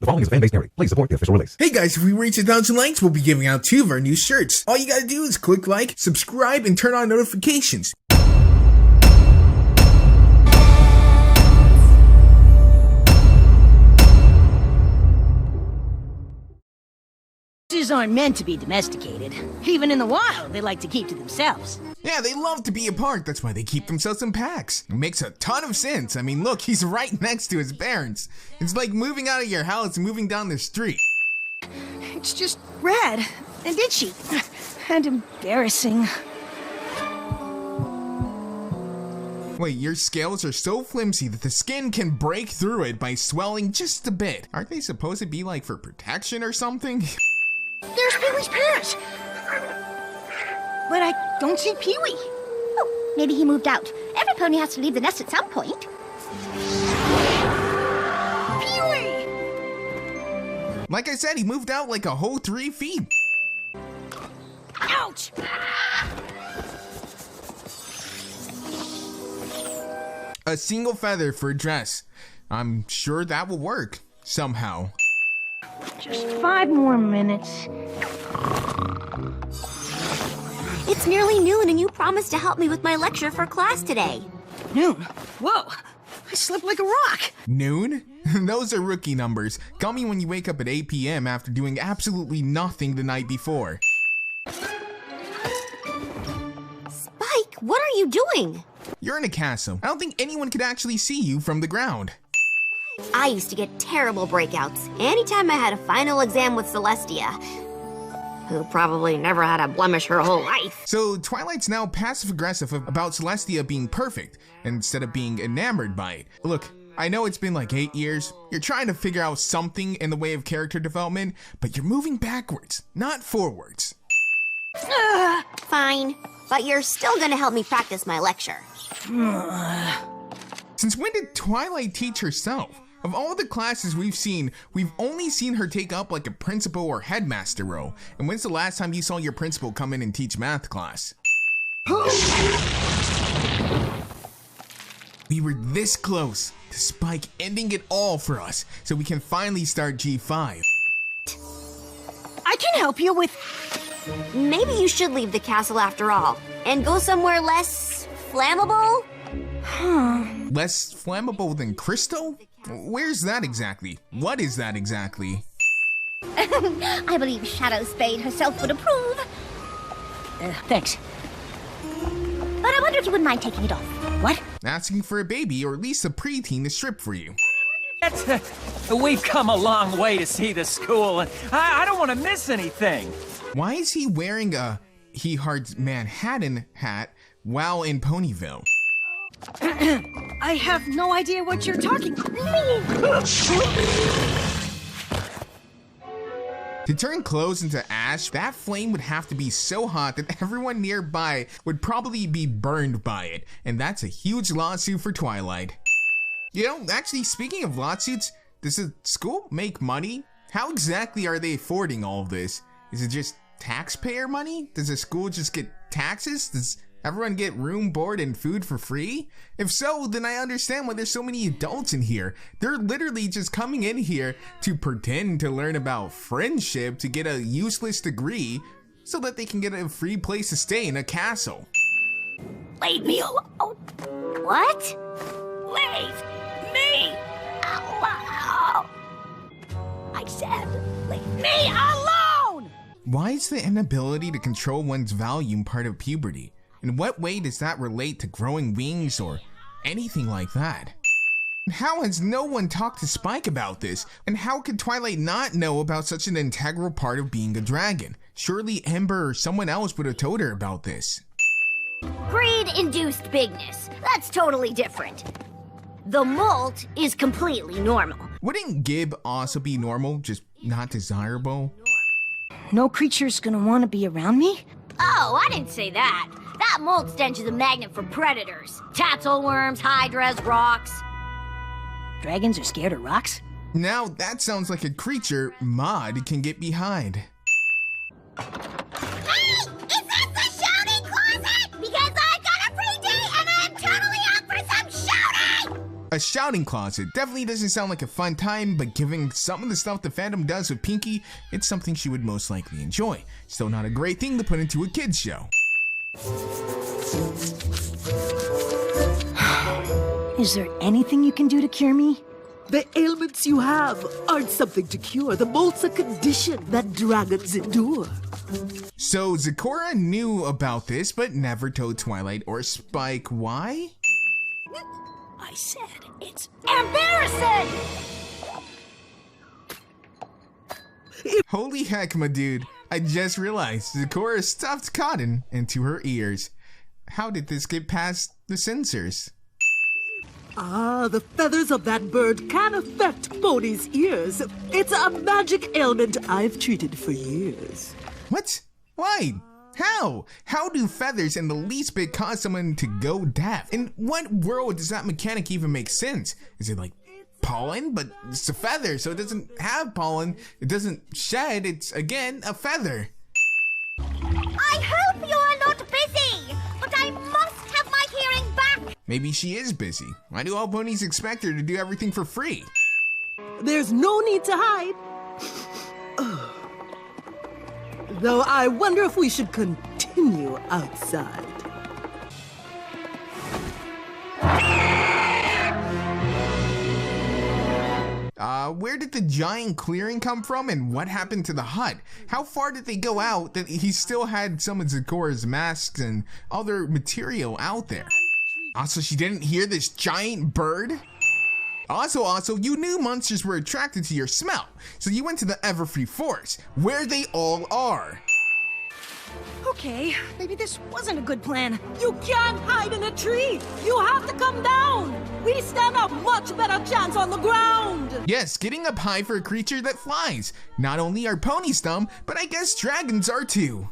The following is a fan-based parody. Please support the official release. Hey guys, if we reach 1,000 likes, we'll be giving out 2 of our new shirts. All you gotta do is click like, subscribe, and turn on notifications. Horses aren't meant to be domesticated. Even in the wild, they like to keep to themselves. Yeah, they love to be apart. That's why they keep themselves in packs. It makes a ton of sense. I mean, look, he's right next to his parents. It's like moving out of your house and moving down the street. It's just rad and itchy and embarrassing. Wait, your scales are so flimsy that the skin can break through it by swelling just a bit. Aren't they supposed to be like for protection or something? There's Pee-wee's parents! But I don't see Pee-wee. Oh, maybe he moved out. Every pony has to leave the nest at some point. Pee-wee! Like I said, he moved out like a whole 3 feet. Ouch! A single feather for a dress. I'm sure that will work somehow. Just 5 more minutes. It's nearly noon and you promised to help me with my lecture for class today. Noon? Whoa! I slept like a rock! Noon? Those are rookie numbers. Call me when you wake up at 8 p.m. after doing absolutely nothing the night before. Spike, what are you doing? You're in a castle. I don't think anyone could actually see you from the ground. I used to get terrible breakouts anytime I had a final exam with Celestia, who probably never had a blemish her whole life. So Twilight's now passive-aggressive about Celestia being perfect instead of being enamored by it. Look, I know it's been like 8 years. You're trying to figure out something in the way of character development, but you're moving backwards, not forwards. Fine, but you're still gonna help me practice my lecture. Since when did Twilight teach herself? Of all the classes we've seen, we've only seen her take up like a principal or headmaster role. And when's the last time you saw your principal come in and teach math class? We were this close to Spike ending it all for us, so we can finally start G5. I can help you with... Maybe you should leave the castle after all, and go somewhere less flammable? Less flammable than crystal? Where's that exactly? What is that exactly? I believe Shadow Spade herself would approve. Thanks. But I wonder if you wouldn't mind taking it off. What? Asking for a baby or at least a preteen to strip for you. We've come a long way to see the school, and I don't want to miss anything. Why is he wearing a He Hearts Manhattan hat while in Ponyville? I have no idea what you're talking about. To turn clothes into ash, that flame would have to be so hot that everyone nearby would probably be burned by it, and that's a huge lawsuit for Twilight. You know, actually, speaking of lawsuits, does the school make money? How exactly are they affording all of this? Is it just taxpayer money? Does the school just get taxes? Does everyone get room, board, and food for free? If so, then I understand why there's so many adults in here. They're literally just coming in here to pretend to learn about friendship to get a useless degree so that they can get a free place to stay in a castle. Leave me alone. What? Leave me alone! I said, leave Me alone! Why is the inability to control one's volume part of puberty? In what way does that relate to growing wings or anything like that? How has no one talked to Spike about this? And how could Twilight not know about such an integral part of being a dragon? Surely Ember or someone else would have told her about this. Greed-induced bigness. That's totally different. The molt is completely normal. Wouldn't Gib also be normal, just not desirable? No creature's gonna want to be around me? Oh, I didn't say that. That molt stench is a magnet for predators. Tatzelworms, hydras, rocks. Dragons are scared of rocks? Now that sounds like a creature Maud can get behind. Hey! Is this the shouting closet? Because I got a free date and I'm totally up for some shouting! A A shouting closet definitely doesn't sound like a fun time, but given some of the stuff the fandom does with Pinky, it's something she would most likely enjoy. Still not a great thing to put into a kid's show. Is there anything you can do to cure me? The ailments you have aren't something to cure. The Molt's a condition that dragons endure. So Zecora knew about this, but never told Twilight or Spike why? I said it's embarrassing! Holy heck, my dude. I just realized Zecora stuffed cotton into her ears. How did this get past the censors? Ah, the feathers of that bird can affect Pony's ears. It's a magic ailment I've treated for years. What? Why? How? How do feathers in the least bit cause someone to go deaf? In what world does that mechanic even make sense? Is it like pollen? But it's a feather, so it doesn't have pollen. It doesn't shed. It's, again, a feather. I hope you are not busy, but I must have my hearing back. Maybe she is busy. Why do all ponies expect her to do everything for free? There's no need to hide. Though I wonder if we should continue outside. Where did the giant clearing come from and what happened to the hut? How far did they go out that he still had some of Zecora's masks and other material out there? Also, she didn't hear this giant bird? Also, you knew monsters were attracted to your smell, so you went to the Everfree Forest, where they all are. Okay, maybe this wasn't a good plan. You can't hide in a tree. You have to come down. We stand a much better chance on the ground. Yes, getting up high for a creature that flies. Not only are ponies dumb, but I guess dragons are too.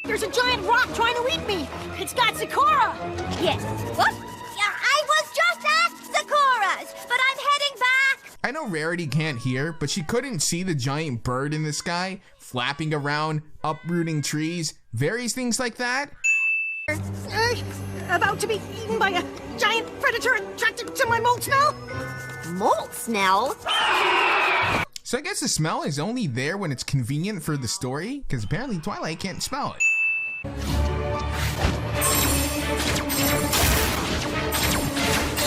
There's a giant rock trying to eat me. It's got Zecora. Yes. What? Yeah, I was just at Zecora's, but I'm heading back. I know Rarity can't hear, but she couldn't see the giant bird in the sky, flapping around, uprooting trees, various things like that. About to be eaten by a giant predator attracted to my Molt smell? Molt smell? So I guess the smell is only there when it's convenient for the story, because apparently Twilight can't smell it.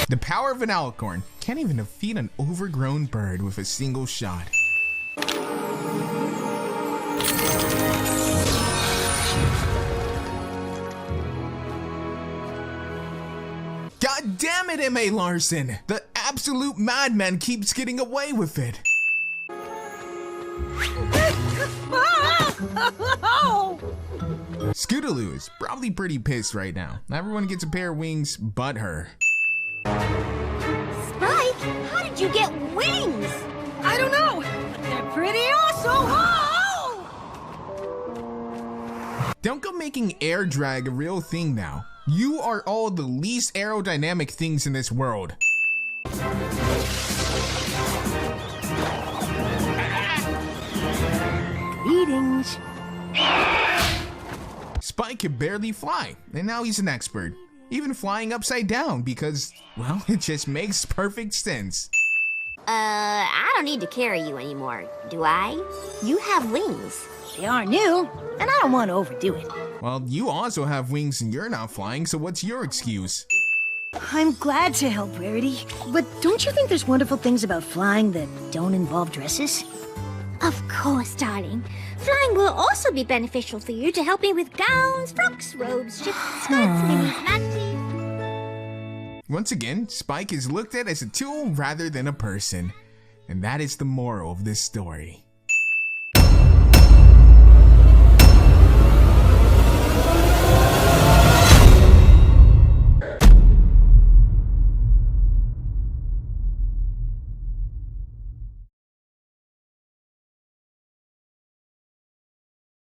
The power of an alicorn can't even defeat an overgrown bird with a single shot. God damn it, M.A. Larson! The absolute madman keeps getting away with it. Scootaloo is probably pretty pissed right now. Everyone gets a pair of wings but her. Spike, how did you get wings? I don't know, but they're pretty awesome. Don't go making air drag a real thing now. You are all the least aerodynamic things in this world. Greetings. Spike could barely fly, and now he's an expert. Even flying upside down because, well, it just makes perfect sense. I don't need to carry you anymore, do I? You have wings. They are new, and I don't want to overdo it. Well, you also have wings and you're not flying, so what's your excuse? I'm glad to help, Rarity. But don't you think there's wonderful things about flying that don't involve dresses? Of course, darling. Flying will also be beneficial for you to help me with gowns, frocks, robes, shifts, skirts, minis, manties. Once again, Spike is looked at as a tool rather than a person. And that is the moral of this story.